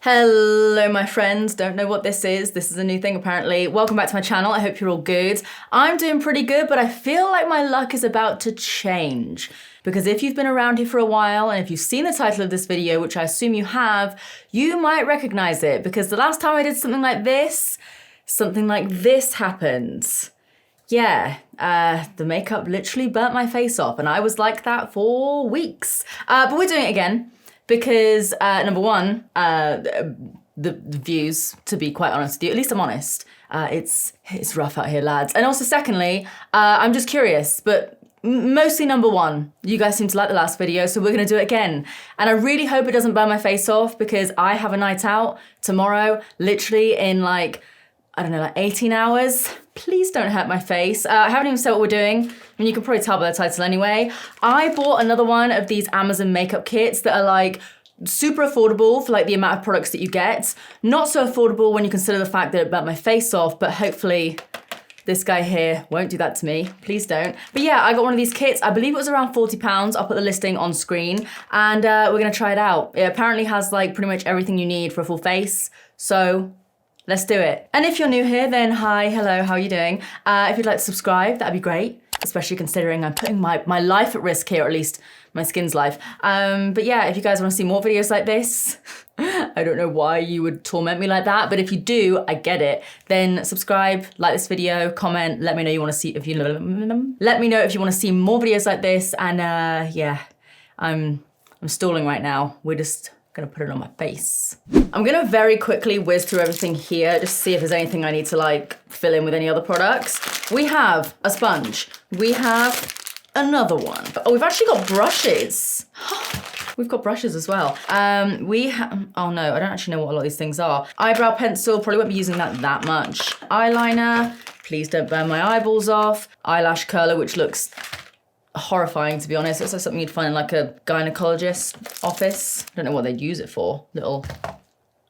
Hello my friends, don't know what this is. This is a new thing apparently. Welcome back to my channel, I hope you're all good. I'm doing pretty good, but I feel like my luck is about to change. Because if you've been around here for a while, and if you've seen the title of this video, which I assume you have, you might recognize it. Because the last time I did something like this happened. Yeah, the makeup literally burnt my face off, and I was like that for weeks. But we're doing it again. Because number one, the views, to be quite honest with you, at least I'm honest, it's rough out here, lads. And also secondly, I'm just curious, but mostly number one, you guys seem to like the last video, so we're gonna do it again. And I really hope it doesn't burn my face off because I have a night out tomorrow, literally in like 18 hours. Please don't hurt my face. I haven't even said what we're doing. I mean, you can probably tell by the title anyway. I bought another one of these Amazon makeup kits that are like super affordable for like the amount of products that you get. Not so affordable when you consider the fact that it burnt my face off, but hopefully this guy here won't do that to me. Please don't. But yeah, I got one of these kits. I believe it was around £40. I'll put the listing on screen and we're gonna try it out. It apparently has like pretty much everything you need for a full face. So let's do it. And if you're new here, then hi, hello, how are you doing? If you'd like to subscribe, that'd be great, especially considering I'm putting my life at risk here, or at least my skin's life. But yeah, if you guys wanna see more videos like this, I don't know why you would torment me like that, but if you do, I get it. Then subscribe, like this video, comment, let me know you wanna see, let me know if you wanna see more videos like this, and yeah, I'm stalling right now. We're just gonna put it on my face. I'm gonna very quickly whiz through everything here, just to see if there's anything I need to like fill in with any other products. We have a sponge. We have another one. Oh, we've actually got brushes. We've got brushes as well. We have, oh no, I don't actually know what a lot of these things are. Eyebrow pencil, probably won't be using that much. Eyeliner, please don't burn my eyeballs off. Eyelash curler, which looks horrifying, to be honest. It's like something you'd find in like a gynecologist office. I don't know what they'd use it for. Little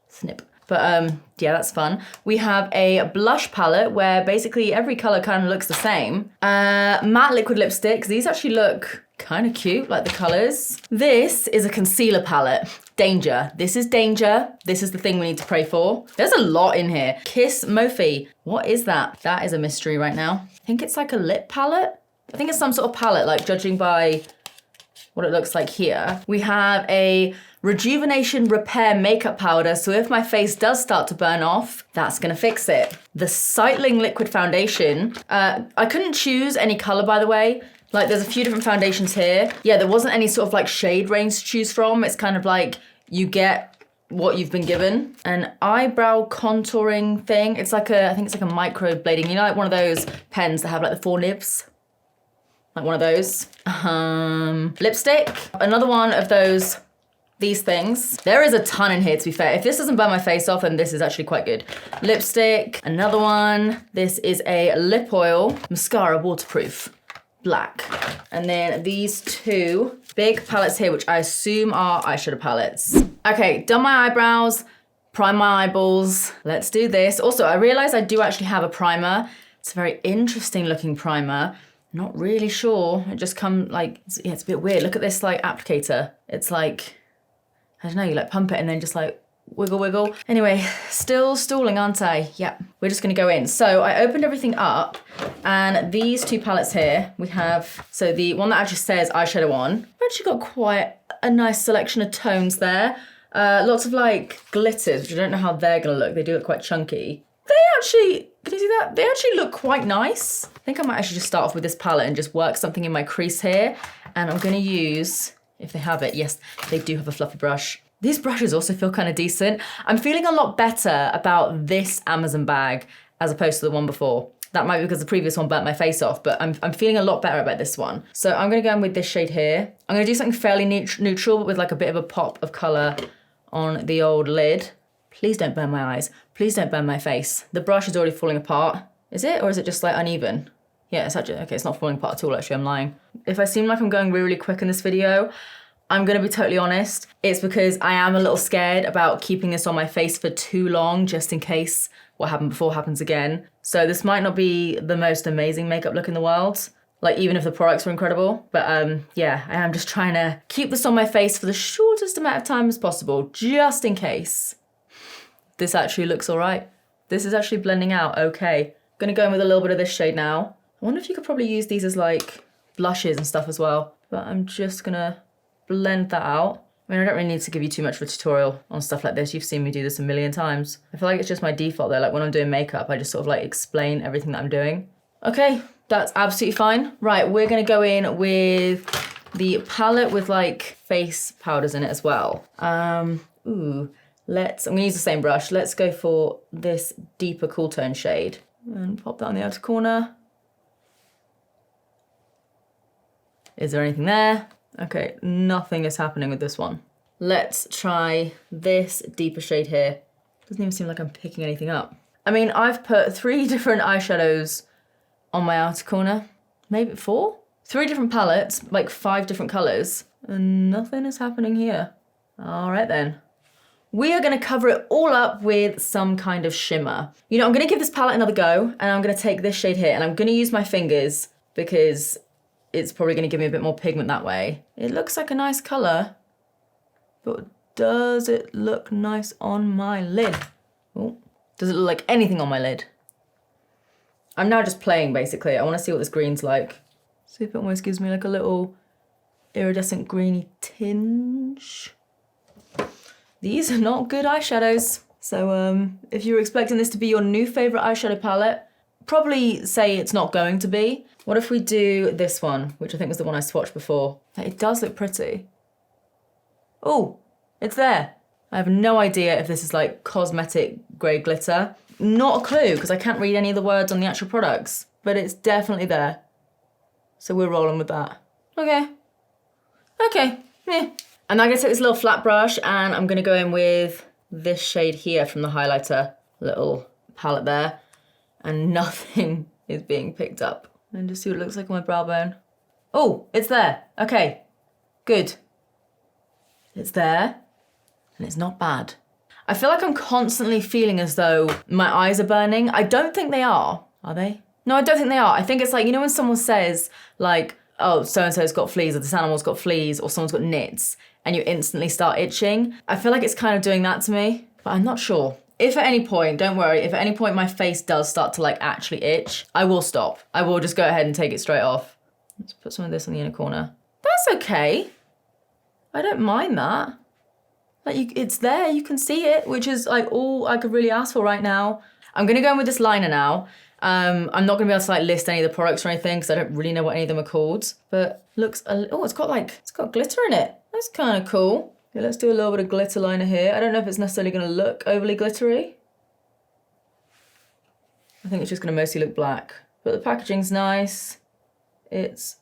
snip. But yeah, that's fun. We have a blush palette where basically every color kind of looks the same. Matte liquid lipsticks. These actually look kind of cute, like the colors. This is a concealer palette. Danger. This is danger. This is the thing we need to pray for. There's a lot in here. Kiss Mophie. What is that? That is a mystery right now. I think it's like a lip palette. I think it's some sort of palette, like judging by what it looks like here. We have a Rejuvenation Repair Makeup Powder, so if my face does start to burn off, that's gonna fix it. The Sightling Liquid Foundation. I couldn't choose any color, by the way. Like, there's a few different foundations here. Yeah, there wasn't any sort of like shade range to choose from. It's kind of like you get what you've been given. An eyebrow contouring thing. It's like I think it's like a microblading. You know, like one of those pens that have like the 4 nibs? Like one of those. Lipstick. Another one of these things. There is a ton in here, to be fair. If this doesn't burn my face off, then this is actually quite good. Lipstick. Another one. This is a lip oil. Mascara, waterproof. Black. And then these two big palettes here, which I assume are eyeshadow palettes. Okay, done my eyebrows, prime my eyeballs. Let's do this. Also, I realized I do actually have a primer. It's a very interesting looking primer. Not really sure. It just comes like, yeah, it's a bit weird. Look at this like applicator. It's like, I don't know, you like pump it and then just like wiggle, wiggle. Anyway, still stalling, aren't I? Yeah, we're just gonna go in. So I opened everything up and these two palettes here, we have, so the one that actually says eyeshadow on, I've actually got quite a nice selection of tones there. Lots of like glitters, which I don't know how they're gonna look. They do look quite chunky. They actually, can you see that? They actually look quite nice. I think I might actually just start off with this palette and just work something in my crease here. And I'm gonna use, if they have it, yes, they do have a fluffy brush. These brushes also feel kind of decent. I'm feeling a lot better about this Amazon bag as opposed to the one before. That might be because the previous one burnt my face off, but I'm feeling a lot better about this one. So I'm gonna go in with this shade here. I'm gonna do something fairly neutral, but with like a bit of a pop of color on the old lid. Please don't burn my eyes. Please don't burn my face. The brush is already falling apart. Is it, or is it just like uneven? Yeah, it's actually, okay, it's not falling apart at all, actually, I'm lying. If I seem like I'm going really quick in this video, I'm gonna be totally honest. It's because I am a little scared about keeping this on my face for too long, just in case what happened before happens again. So this might not be the most amazing makeup look in the world, like even if the products were incredible. But yeah, I am just trying to keep this on my face for the shortest amount of time as possible, just in case. this actually looks all right. This is actually blending out okay. I'm gonna go in with a little bit of this shade now. I wonder if you could probably use these as like blushes and stuff as well, but I'm just gonna blend that out. I mean, I don't really need to give you too much of a tutorial on stuff like this. You've seen me do this a million times. I feel like it's just my default though. Like when I'm doing makeup, I just sort of like explain everything that I'm doing. Okay, that's absolutely fine. Right, we're gonna go in with the palette with like face powders in it as well. I'm gonna use the same brush. Let's go for this deeper cool tone shade and pop that on the outer corner. Is there anything there? Okay, nothing is happening with this one. Let's try this deeper shade here. Doesn't even seem like I'm picking anything up. I mean, I've put 3 different eyeshadows on my outer corner, maybe 4? 3 different palettes, like 5 different colors, and nothing is happening here. All right then. We are gonna cover it all up with some kind of shimmer. You know, I'm gonna give this palette another go, and I'm gonna take this shade here, and I'm gonna use my fingers because it's probably gonna give me a bit more pigment that way. It looks like a nice color, but does it look nice on my lid? Oh, does it look like anything on my lid? I'm now just playing, basically. I wanna see what this green's like. See if it almost gives me like a little iridescent greeny tinge. These are not good eyeshadows. So if you're expecting this to be your new favorite eyeshadow palette, probably say it's not going to be. What if we do this one, which I think was the one I swatched before? It does look pretty. Oh, it's there. I have no idea if this is like cosmetic grade glitter. Not a clue, because I can't read any of the words on the actual products, but it's definitely there. So we're rolling with that. Okay. Okay, yeah. I'm now gonna take this little flat brush and I'm gonna go in with this shade here from the highlighter, little palette there, and nothing is being picked up. And just see what it looks like on my brow bone. Oh, it's there. Okay, good. It's there, and it's not bad. I feel like I'm constantly feeling as though my eyes are burning. I don't think they are. Are they? No, I don't think they are. I think it's like, you know when someone says like, oh, so-and-so's got fleas, or this animal's got fleas, or someone's got nits, and you instantly start itching. I feel like it's kind of doing that to me, but I'm not sure. If at any point, don't worry, if at any point my face does start to like actually itch, I will stop. I will just go ahead and take it straight off. Let's put some of this on the inner corner. That's okay. I don't mind that. Like it's there, you can see it, which is like all I could really ask for right now. I'm gonna go in with this liner now. I'm not gonna be able to like list any of the products or anything because I don't really know what any of them are called, but looks, oh, it's got glitter in it. That's kind of cool. Okay, let's do a little bit of glitter liner here. I don't know if it's necessarily gonna look overly glittery. I think it's just gonna mostly look black, but the packaging's nice. It's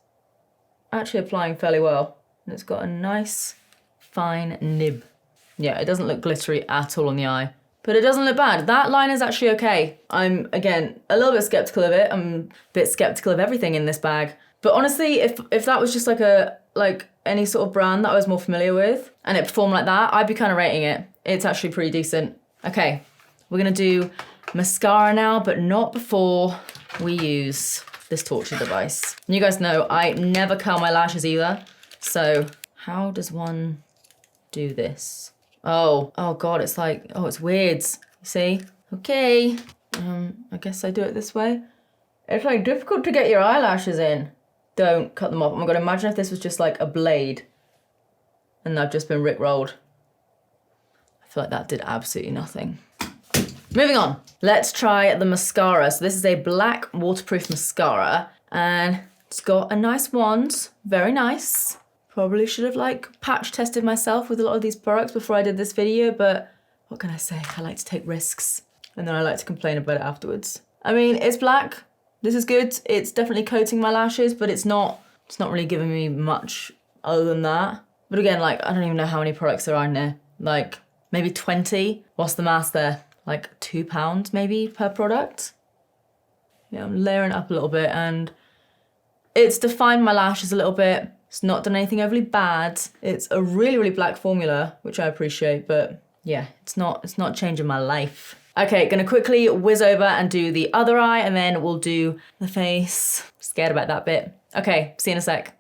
actually applying fairly well, and it's got a nice fine nib. Yeah, it doesn't look glittery at all on the eye, but it doesn't look bad. That liner's actually okay. I'm, again, a little bit skeptical of it. I'm a bit skeptical of everything in this bag. But honestly, if that was just like any sort of brand that I was more familiar with and it performed like that, I'd be kind of rating it. It's actually pretty decent. Okay, we're gonna do mascara now, but not before we use this torture device. And you guys know I never curl my lashes either. So how does one do this? Oh God, it's like, oh, it's weird. You see? Okay, I guess I do it this way. It's like difficult to get your eyelashes in. Don't cut them off. Oh my God, imagine if this was just like a blade and I've just been rickrolled. I feel like that did absolutely nothing. Moving on, let's try the mascara. So this is a black waterproof mascara and it's got a nice wand, very nice. Probably should have like patch tested myself with a lot of these products before I did this video, but what can I say? I like to take risks and then I like to complain about it afterwards. I mean, it's black. This is good. It's definitely coating my lashes, but it's not really giving me much other than that. But again, like, I don't even know how many products there are in there. Like, maybe 20. What's the math there? Like £2 maybe per product? Yeah, I'm layering it up a little bit and it's defined my lashes a little bit. It's not done anything overly bad. It's a really, really black formula, which I appreciate, but yeah, it's not changing my life. Okay, gonna quickly whiz over and do the other eye and then we'll do the face. Scared about that bit. Okay, see you in a sec.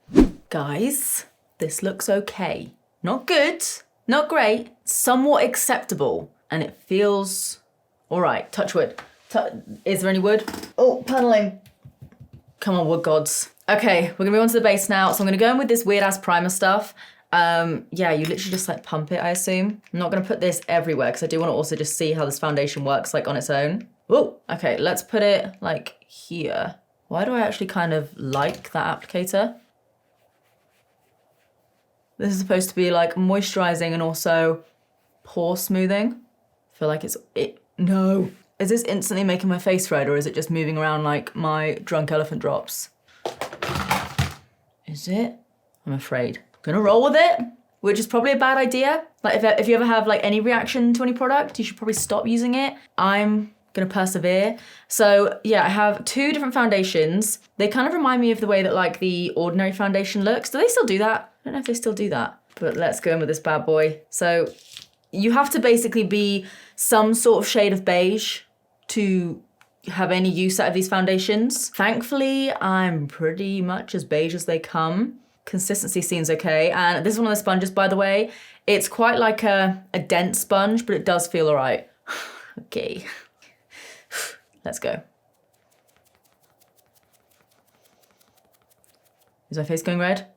Guys, this looks okay. Not good, not great, somewhat acceptable. and it feels all right. Touch wood. Is there any wood? Oh, paneling. Come on, wood gods. Okay, we're gonna move on to the base now. So I'm gonna go in with this weird ass primer stuff. Yeah, you literally just like pump it, I assume. I'm not gonna put this everywhere because I do wanna also just see how this foundation works like on its own. Whoa, okay, let's put it like here. Why do I actually kind of like that applicator? This is supposed to be like moisturizing and also pore smoothing. I feel like no. Is this instantly making my face red or is it just moving around like my drunk elephant drops? Is it? I'm afraid. Gonna roll with it, which is probably a bad idea. Like if you ever have like any reaction to any product, you should probably stop using it. I'm gonna persevere. So yeah, I have 2 different foundations. They kind of remind me of the way that like the ordinary foundation looks. Do they still do that? I don't know if they still do that, but let's go in with this bad boy. So you have to basically be some sort of shade of beige to have any use out of these foundations. Thankfully, I'm pretty much as beige as they come. Consistency seems okay. And this is one of the sponges, by the way. It's quite like a dense sponge, but it does feel all right. Okay, let's go. Is my face going red?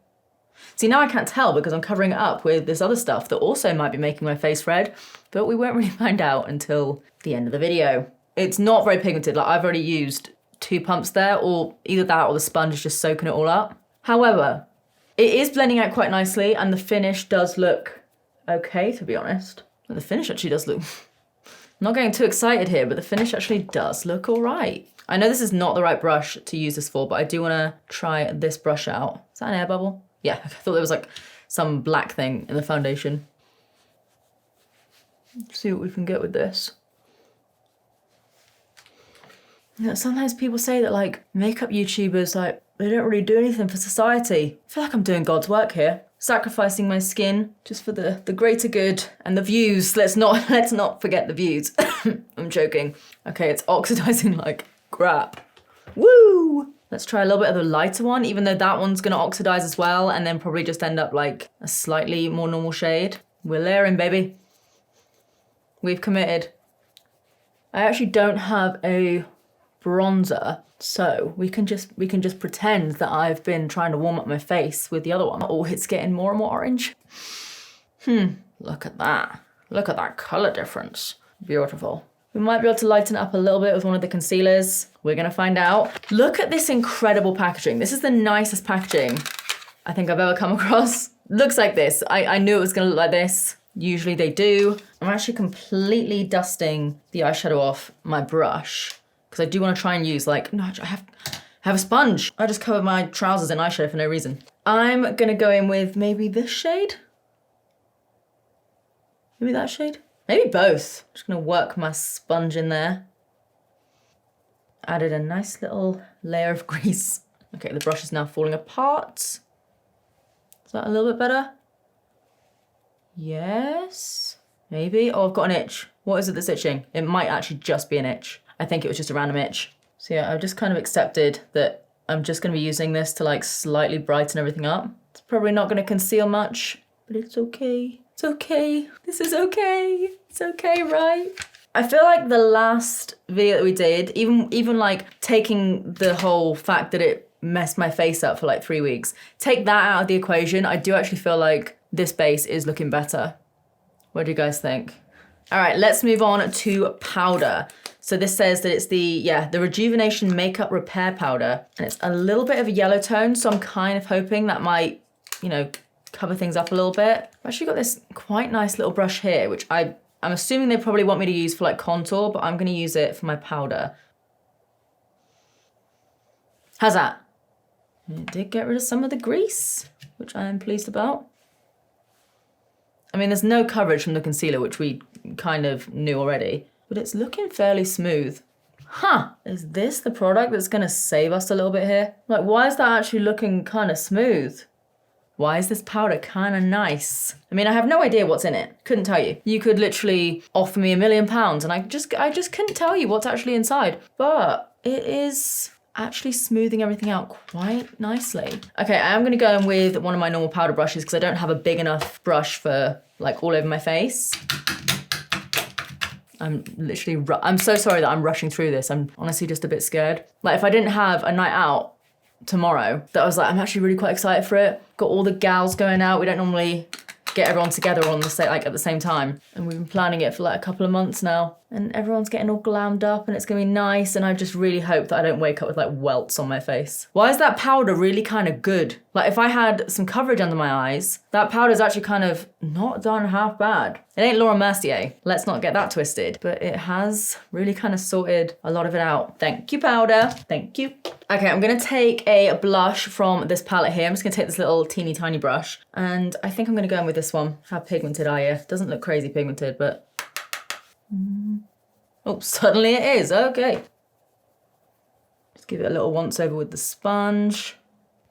See, now I can't tell because I'm covering it up with this other stuff that also might be making my face red, but we won't really find out until the end of the video. It's not very pigmented. Like I've already used 2 pumps there, or either that or the sponge is just soaking it all up. However, it is blending out quite nicely and the finish does look okay, to be honest. The finish actually does look... I'm not getting too excited here, but the finish actually does look all right. I know this is not the right brush to use this for, but I do want to try this brush out. Is that an air bubble? Yeah, I thought there was like some black thing in the foundation. Let's see what we can get with this. You know, sometimes people say that like makeup YouTubers, like they don't really do anything for society. I feel like I'm doing God's work here. Sacrificing my skin just for the greater good and the views. Let's not forget the views. I'm joking. Okay, it's oxidizing like crap. Woo! Let's try a little bit of the lighter one, even though that one's gonna oxidize as well and then probably just end up like a slightly more normal shade. We're layering, baby. We've committed. I actually don't have a bronzer, so we can just pretend that I've been trying to warm up my face with the other one. Oh, it's getting more and more orange. Look at that. Look at that color difference. Beautiful. We might be able to lighten it up a little bit with one of the concealers. We're gonna find out. Look at this incredible packaging. This is the nicest packaging I think I've ever come across. Looks like this. I knew it was gonna look like this. Usually they do. I'm actually completely dusting the eyeshadow off my brush because I do want to try and use like, no, I have a sponge. I just covered my trousers in eyeshadow for no reason. I'm gonna go in with maybe this shade. Maybe that shade. Maybe both. Just gonna work my sponge in there. Added a nice little layer of grease. Okay, the brush is now falling apart. Is that a little bit better? Yes, maybe. Oh, I've got an itch. What is it that's itching? It might actually just be an itch. I think it was just a random itch. So yeah, I've just kind of accepted that I'm just gonna be using this to like slightly brighten everything up. It's probably not gonna conceal much, but it's okay. It's okay. This is okay. It's okay, right? I feel like the last video that we did, even like taking the whole fact that it messed my face up for like 3 weeks, take that out of the equation, I do actually feel like this base is looking better. What do you guys think? All right, let's move on to powder. So this says that it's the Rejuvenation Makeup Repair Powder, and it's a little bit of a yellow tone, so I'm kind of hoping that might, you know, cover things up a little bit. I've actually got this quite nice little brush here, which I'm assuming they probably want me to use for like contour, but I'm gonna use it for my powder. How's that? It did get rid of some of the grease, which I am pleased about. I mean, there's no coverage from the concealer, which we kind of knew already, but it's looking fairly smooth. Huh, is this the product that's gonna save us a little bit here? Like, why is that actually looking kind of smooth? Why is this powder kind of nice? I mean, I have no idea what's in it. Couldn't tell you. You could literally offer me £1 million and I just couldn't tell you what's actually inside. But it is actually smoothing everything out quite nicely. Okay, I am gonna go in with one of my normal powder brushes because I don't have a big enough brush for like all over my face. I'm literally, I'm so sorry that I'm rushing through this. I'm honestly just a bit scared. Like if I didn't have a night out tomorrow, that I was like, I'm actually really quite excited for it. Got all the gals going out. We don't normally get everyone together on the like at the same time. And we've been planning it for like a couple of months now. And everyone's getting all glammed up and it's gonna be nice. And I just really hope that I don't wake up with like welts on my face. Why is that powder really kind of good? Like if I had some coverage under my eyes, that powder's actually kind of not done half bad. It ain't Laura Mercier. Let's not get that twisted. But it has really kind of sorted a lot of it out. Thank you, powder. Thank you. Okay, I'm gonna take a blush from this palette here. I'm just gonna take this little teeny tiny brush. And I think I'm gonna go in with this one. How pigmented are you? Doesn't look crazy pigmented, but... Oh, suddenly it is, okay. Just give it a little once over with the sponge.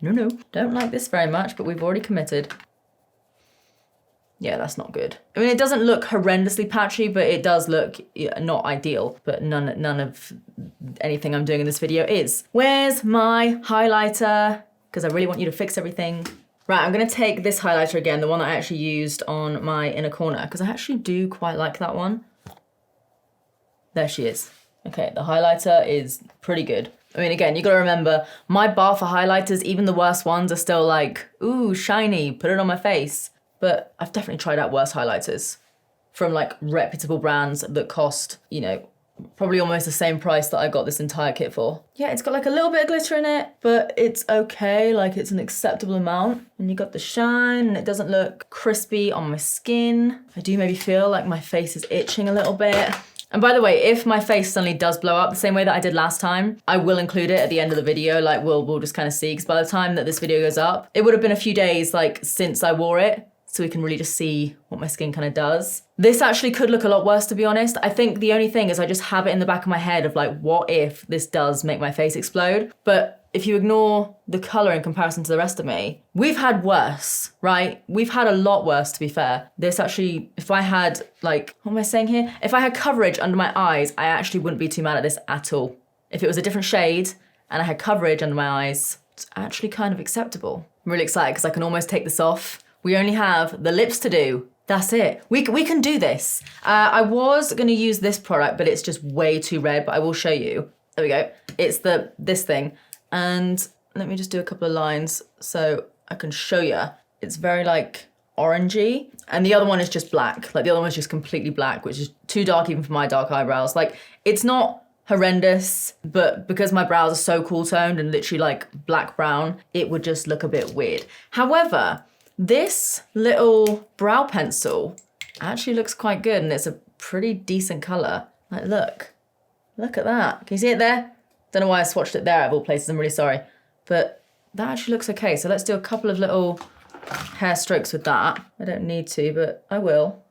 No, don't like this very much, but we've already committed. Yeah, that's not good. I mean, it doesn't look horrendously patchy, but it does look not ideal, but none of anything I'm doing in this video is. Where's my highlighter? Because I really want you to fix everything. Right, I'm gonna take this highlighter again, the one that I actually used on my inner corner, because I actually do quite like that one. There she is. Okay, the highlighter is pretty good. I mean, again, you gotta remember, my bar for highlighters, even the worst ones are still like, ooh, shiny, put it on my face. But I've definitely tried out worse highlighters from like reputable brands that cost, you know, probably almost the same price that I got this entire kit for. Yeah, it's got like a little bit of glitter in it, but it's okay, like it's an acceptable amount. And you got the shine and it doesn't look crispy on my skin. I do maybe feel like my face is itching a little bit. And by the way, if my face suddenly does blow up the same way that I did last time, I will include it at the end of the video. Like we'll just kind of see, because by the time that this video goes up, it would have been a few days like since I wore it. So we can really just see what my skin kind of does. This actually could look a lot worse, to be honest. I think the only thing is I just have it in the back of my head of like, what if this does make my face explode? But if you ignore the color in comparison to the rest of me, we've had worse, right? We've had a lot worse, to be fair. This actually, if I had like, what am I saying here? If I had coverage under my eyes, I actually wouldn't be too mad at this at all. If it was a different shade and I had coverage under my eyes, it's actually kind of acceptable. I'm really excited because I can almost take this off. We only have the lips to do. That's it. We can do this. I was gonna use this product, but it's just way too red, but I will show you. There we go. It's this thing. And let me just do a couple of lines so I can show you. It's very like orangey. And the other one is just black. Like the other one is just completely black, which is too dark even for my dark eyebrows. Like it's not horrendous, but because my brows are so cool toned and literally like black brown, it would just look a bit weird. However, this little brow pencil actually looks quite good and it's a pretty decent color. Like look at that. Can you see it there? Don't know why I swatched it there out of all places, I'm really sorry. But that actually looks okay. So let's do a couple of little hair strokes with that. I don't need to, but I will.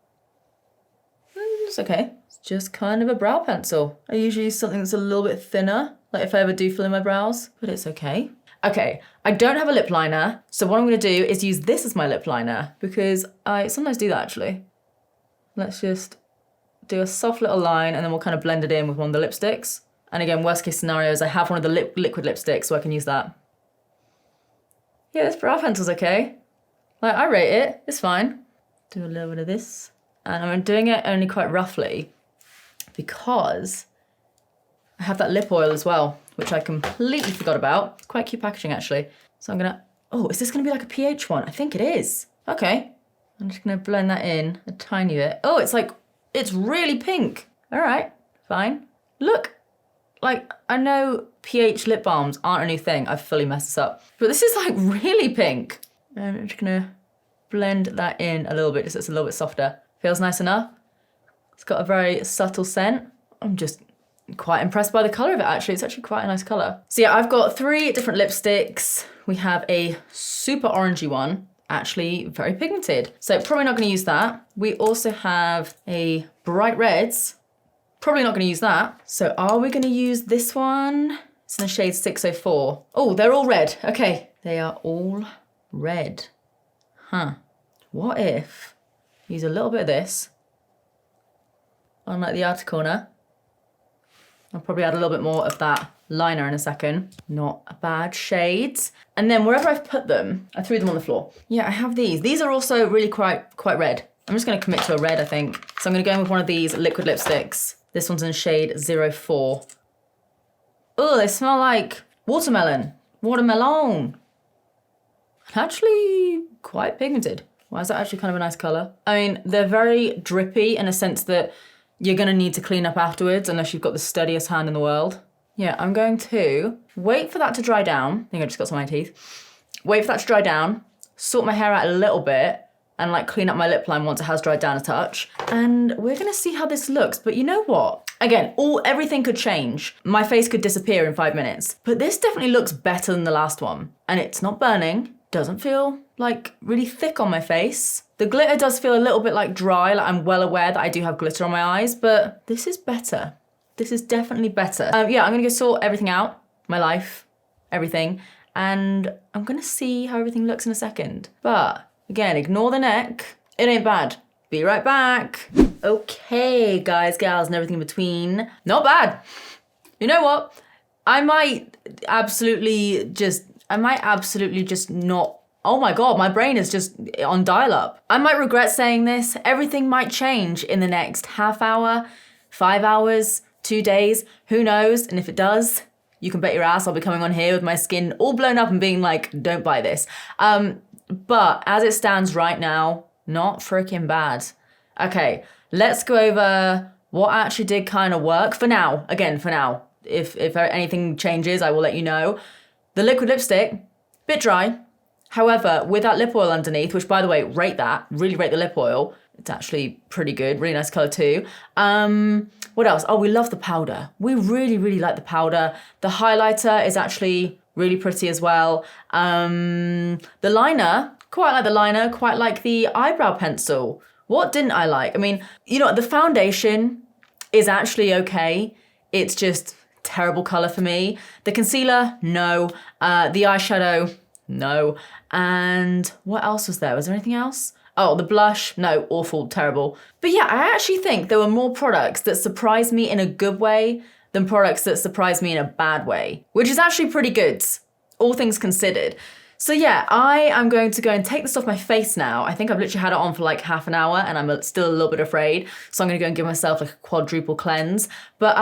It's okay. It's just kind of a brow pencil. I usually use something that's a little bit thinner, like if I ever do fill in my brows, but it's okay. Okay, I don't have a lip liner, so what I'm gonna do is use this as my lip liner because I sometimes do that actually. Let's just do a soft little line and then we'll kind of blend it in with one of the lipsticks. And again, worst case scenario is I have one of the liquid lipsticks so I can use that. Yeah, this brow pencil's okay. Like, I rate it, it's fine. Do a little bit of this. And I'm doing it only quite roughly because I have that lip oil as well, which I completely forgot about. It's quite cute packaging actually. So I'm gonna, oh, is this gonna be like a pH one? I think it is. Okay, I'm just gonna blend that in a tiny bit. Oh, it's like, it's really pink. All right, fine. Look, like I know pH lip balms aren't a new thing. I've fully messed this up. But this is like really pink. And I'm just gonna blend that in a little bit just so it's a little bit softer. Feels nice enough. It's got a very subtle scent. I'm just quite impressed by the color of it actually. It's actually quite a nice color. So yeah, I've got 3 different lipsticks. We have a super orangey one, actually very pigmented. So probably not gonna use that. We also have a bright reds. Probably not gonna use that. So are we gonna use this one? It's in the shade 604. Oh, they're all red. Okay, they are all red. Huh. What if use a little bit of this on like the outer corner. I'll probably add a little bit more of that liner in a second. Not bad shades. And then wherever I've put them, I threw them on the floor. Yeah, I have these. These are also really quite red. I'm just gonna commit to a red, I think. So I'm gonna go in with one of these liquid lipsticks. This one's in shade 04. Oh, they smell like watermelon. Watermelon. Actually quite pigmented. Why is that actually kind of a nice color? I mean, they're very drippy in a sense that you're gonna need to clean up afterwards unless you've got the steadiest hand in the world. Yeah, I'm going to wait for that to dry down. I think I just got some on my teeth. Wait for that to dry down, sort my hair out a little bit, and like clean up my lip line once it has dried down a touch. And we're gonna see how this looks. But you know what? Again, everything could change. My face could disappear in 5 minutes. But this definitely looks better than the last one. And it's not burning, doesn't feel like really thick on my face. The glitter does feel a little bit like dry, like I'm well aware that I do have glitter on my eyes, but this is better. This is definitely better. Yeah, I'm gonna go sort everything out, my life, everything, and I'm gonna see how everything looks in a second. But again, ignore the neck. It ain't bad. Be right back. Okay, guys, gals, and everything in between. Not bad. You know what? I might absolutely just not. Oh my God, my brain is just on dial-up. I might regret saying this. Everything might change in the next half hour, 5 hours, 2 days, who knows? And if it does, you can bet your ass I'll be coming on here with my skin all blown up and being like, don't buy this. But as it stands right now, not freaking bad. Okay, let's go over what actually did kind of work for now. Again, for now. If anything changes, I will let you know. The liquid lipstick, bit dry. However, with that lip oil underneath, which by the way, rate that, really rate the lip oil. It's actually pretty good, really nice color too. What else? Oh, we love the powder. We really, really like the powder. The highlighter is actually really pretty as well. The liner, quite like the liner, quite like the eyebrow pencil. What didn't I like? I mean, you know, the foundation is actually okay. It's just terrible color for me. The concealer, no. The eyeshadow, no. And what else was there? Was there anything else? Oh, the blush, no, awful, terrible. But yeah, I actually think there were more products that surprised me in a good way than products that surprised me in a bad way, which is actually pretty good, all things considered. So yeah, I am going to go and take this off my face now. I think I've literally had it on for like half an hour and I'm still a little bit afraid. So I'm gonna go and give myself like a quadruple cleanse. But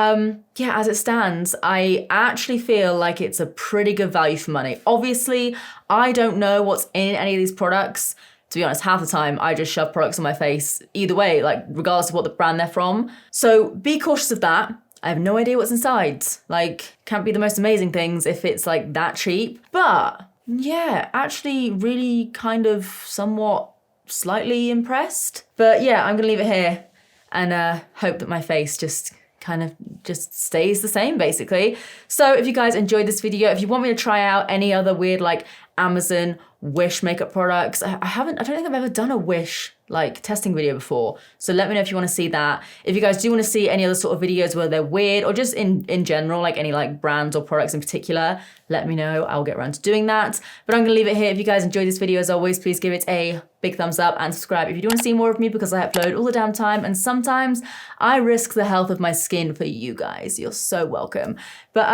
yeah, as it stands, I actually feel like it's a pretty good value for money. Obviously, I don't know what's in any of these products. To be honest, half the time I just shove products on my face either way, like regardless of what the brand they're from. So be cautious of that. I have no idea what's inside. Like, can't be the most amazing things if it's like that cheap. But yeah, actually really kind of somewhat slightly impressed. But yeah, I'm gonna leave it here and hope that my face just kind of just stays the same basically. So if you guys enjoyed this video, if you want me to try out any other weird like Amazon Wish makeup products, I don't think I've ever done a Wish like testing video before. So let me know if you want to see that. If you guys do want to see any other sort of videos where they're weird or just in general, like any like brands or products in particular, let me know. I'll get around to doing that. But I'm gonna leave it here. If you guys enjoyed this video, as always, please give it a big thumbs up and subscribe if you do want to see more of me, because I upload all the damn time and sometimes I risk the health of my skin for you guys. You're so welcome. But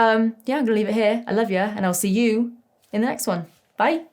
yeah, I'm gonna leave it here. I love you and I'll see you in the next one. Bye.